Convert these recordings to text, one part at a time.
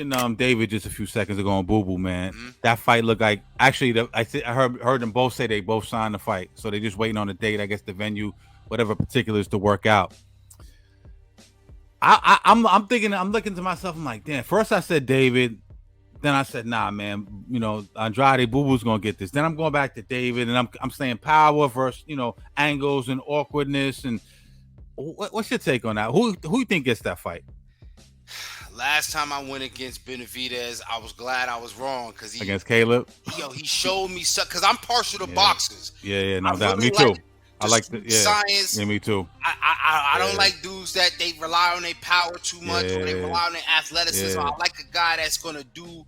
mentioned David just a few seconds ago on Boo Boo, man. That fight looked like actually. I heard them both say they both signed the fight, so they just waiting on the date. I guess the venue, whatever particulars to work out. I'm thinking. I'm looking to myself. I'm like, damn. First I said David, then I said, nah, man. You know, Andrade, Boo Boo's gonna get this. Then I'm going back to David, and I'm saying power versus angles and awkwardness. And what's your take on that? Who you think gets that fight? Last time I went against Benavidez, I was glad I was wrong because against Caleb. He showed me because I'm partial to boxers. Yeah, no doubt. Me too. I like the science. Yeah, me too. I don't like dudes that they rely on their power too much or they rely on their athleticism. I like a guy that's gonna do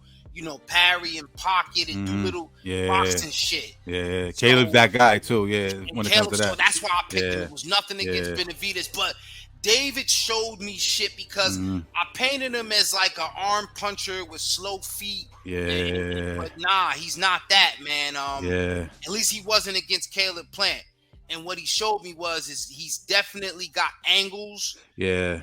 parry and pocket and do little boxing shit. Yeah, so, Caleb's that guy too. Yeah, when it comes to that. So that's why I picked him. It was nothing against Benavidez, but David showed me shit because I painted him as like an arm puncher with slow feet. But nah, he's not that, man. At least he wasn't against Caleb Plant. And what he showed me is he's definitely got angles. Yeah.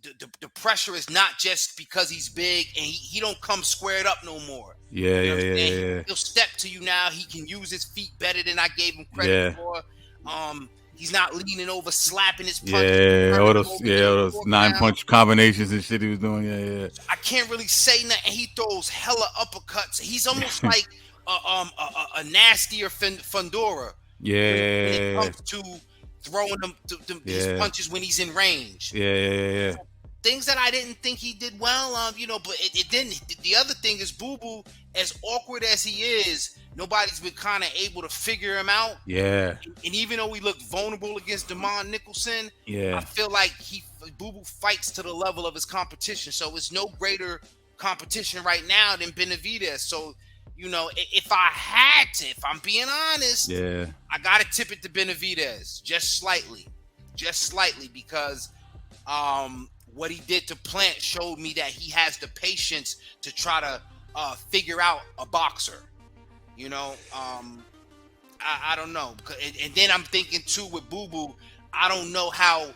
The pressure is not just because he's big and he don't come squared up no more. Yeah. He'll step to you now. He can use his feet better than I gave him credit for. He's not leaning over, slapping his punch. All those 9-punch combinations and shit he was doing. Yeah. I can't really say nothing. He throws hella uppercuts. He's almost like a nastier Fundora. Yeah. When it comes to throwing them these punches when he's in range. Yeah. So, things that I didn't think he did well, but it didn't. The other thing is Boo Boo, as awkward as he is, nobody's been kind of able to figure him out. Yeah. And even though he looked vulnerable against Damon Nicholson, I feel like Boo Boo fights to the level of his competition. So it's no greater competition right now than Benavidez. So, if I'm being honest, I got to tip it to Benavidez just slightly because what he did to Plant showed me that he has the patience to try to figure out a boxer. I don't know. And then I'm thinking too with Boo Boo, I don't know how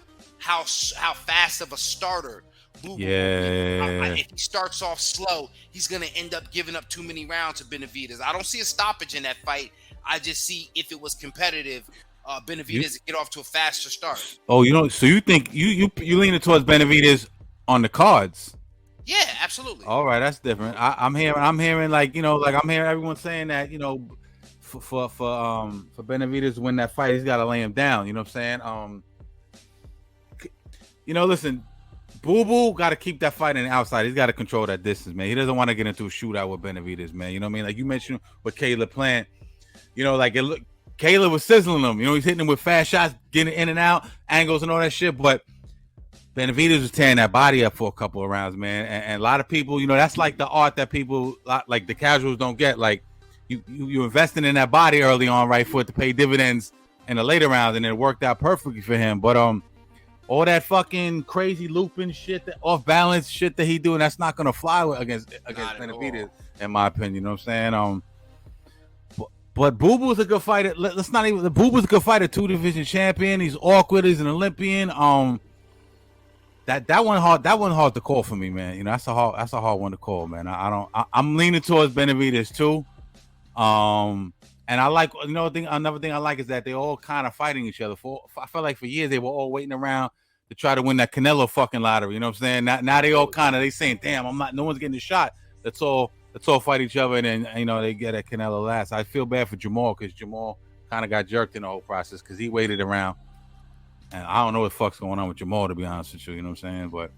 fast of a starter Boo Boo. If he starts off slow, he's gonna end up giving up too many rounds to Benavidez. I don't see a stoppage in that fight. I just see if it was competitive, Benavidez get off to a faster start. Oh, so you think you leaning towards Benavidez on the cards? Yeah, absolutely. All right, that's different. I'm hearing like I'm hearing everyone saying that for Benavidez to win that fight, he's got to lay him down. You know what I'm saying? Listen, Boo Boo got to keep that fight on the outside. He's got to control that distance, man. He doesn't want to get into a shootout with Benavidez, man. You know what I mean? Like you mentioned with Caleb Plant, Caleb was sizzling him. He's hitting him with fast shots, getting in and out, angles and all that shit. But Benavidez was tearing that body up for a couple of rounds, man. And a lot of people, that's like the art that people, like the casuals, don't get. Like you investing in that body early on, right, for it to pay dividends in the later rounds, and it worked out perfectly for him. But all that fucking crazy looping shit, that off balance shit that he doing, that's not gonna fly against Benavidez, in my opinion. You know what I'm saying? But Boo Boo's a good fighter. Let's not even. Boo Boo's a good fighter, 2-division champion. He's awkward. He's an Olympian. That one hard. That one hard to call for me, man. That's a hard one to call, man. I'm leaning towards Benavidez too. And I like another thing I like is that they all kind of fighting each other. I felt like for years they were all waiting around to try to win that Canelo fucking lottery. You know what I'm saying? Now they all they saying, damn, no one's getting a shot. Let's all fight each other, and then they get at Canelo last. I feel bad for Jamal because Jamal kind of got jerked in the whole process because he waited around. And I don't know what the fuck's going on with Jamal, to be honest with you. You know what I'm saying? But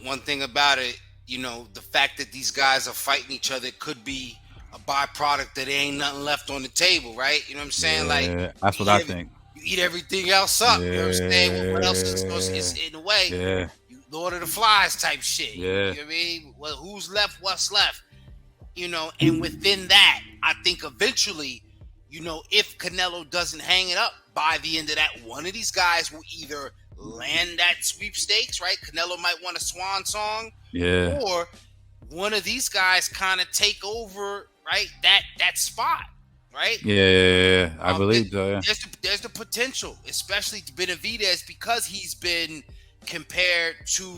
one thing about it, the fact that these guys are fighting each other could be a byproduct that there ain't nothing left on the table, right? You know what I'm saying? Yeah, that's what I think. You eat everything else up. You know what I'm saying? What else is in the way? Yeah. Lord of the Flies type shit. Yeah. You know what I mean? Well, who's left? What's left? And within that, I think eventually, if Canelo doesn't hang it up by the end of that, one of these guys will either land that sweepstakes, right? Canelo might want a swan song. Yeah. Or one of these guys kind of take over, right? That spot, right? Yeah. I believe so, yeah. There's the potential, especially to Benavidez, because he's been compared to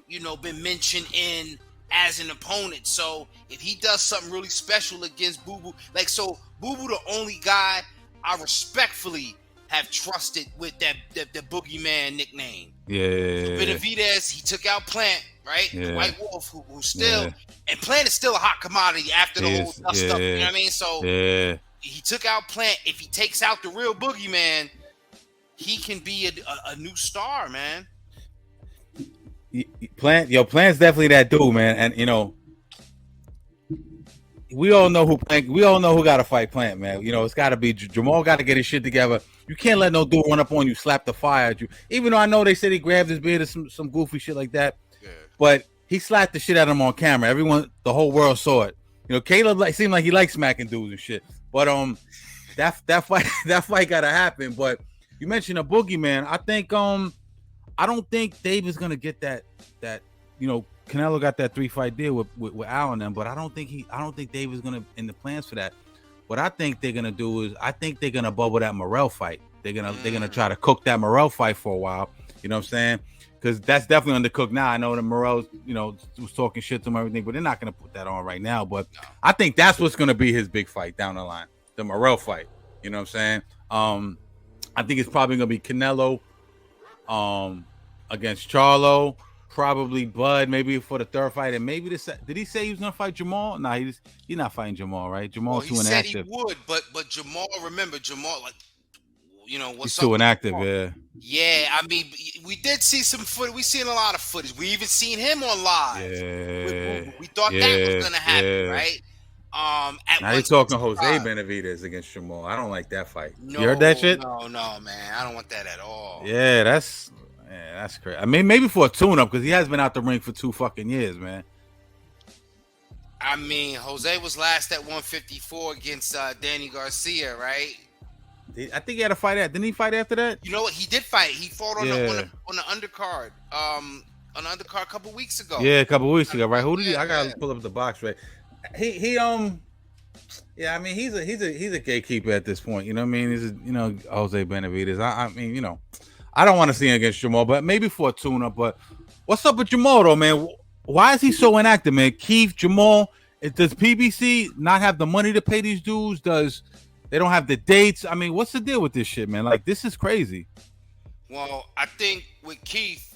been mentioned in as an opponent. So if he does something really special against Boo Boo, Boo Boo the only guy I respectfully have trusted with the Boogeyman nickname. Yeah. Benavidez, he took out Plant, right? Yeah. The White Wolf, who still, and Plant is still a hot commodity after the whole dust up. You know what I mean? So he took out Plant. If he takes out the real Boogeyman, he can be a new star, man. Plant's definitely that dude, man. And we all know who got to fight Plant, man. It's got to be Jamal. Got to get his shit together. You can't let no dude run up on you, slap the fire at you. Even though I know they said he grabbed his beard or some goofy shit like that, but he slapped the shit out of him on camera. The whole world saw it. Caleb seemed like he liked smacking dudes and shit. But that fight got to happen. But you mentioned a Boogeyman. I think I don't think Dave is gonna get that. Canelo got that 3-fight deal with Al and them, but I don't think Dave is gonna in the plans for that. What I think they're gonna do is they're gonna bubble that Morrell fight. They're gonna try to cook that Morrell fight for a while. You know what I'm saying? Because that's definitely undercooked now. I know that Morrell, was talking shit to him and everything, but they're not gonna put that on right now. But I think that's what's gonna be his big fight down the line, the Morrell fight. You know what I'm saying? I think it's probably gonna be Canelo against Charlo, probably Bud, maybe for the third fight, and maybe did he say he was gonna fight Jamal? Nah, he's not fighting Jamal, right? Jamal's too inactive. He said he would, but Jamal, remember Jamal, he's too inactive, yeah. Yeah, I mean, we did see some footage. We seen a lot of footage. We even seen him on live. Yeah, we thought that was gonna happen, right? Now you're talking Jose Benavidez against Jamal. I don't like that fight. No, you heard that shit? No, man. I don't want that at all. Yeah, that's crazy. I mean, maybe for a tune-up because he has been out the ring for 2 fucking years, man. I mean, Jose was last at 154 against Danny Garcia, right? I think he had a fight didn't he fight after that? You know what? He did fight. He fought on the undercard. On the undercard a couple weeks ago. Yeah, a couple weeks ago, right? Who did he? I gotta pull up the box, right? He yeah, I mean he's a gatekeeper at this point. You know what I mean? He's Jose Benavidez. I mean, I don't want to see him against Jamal, but maybe for a tune-up. But what's up with Jamal though, man? Why is he so inactive, man? Keith, Jamal, does PBC not have the money to pay these dudes? They don't have the dates? I mean, what's the deal with this shit, man? Like, this is crazy. Well, I think with Keith,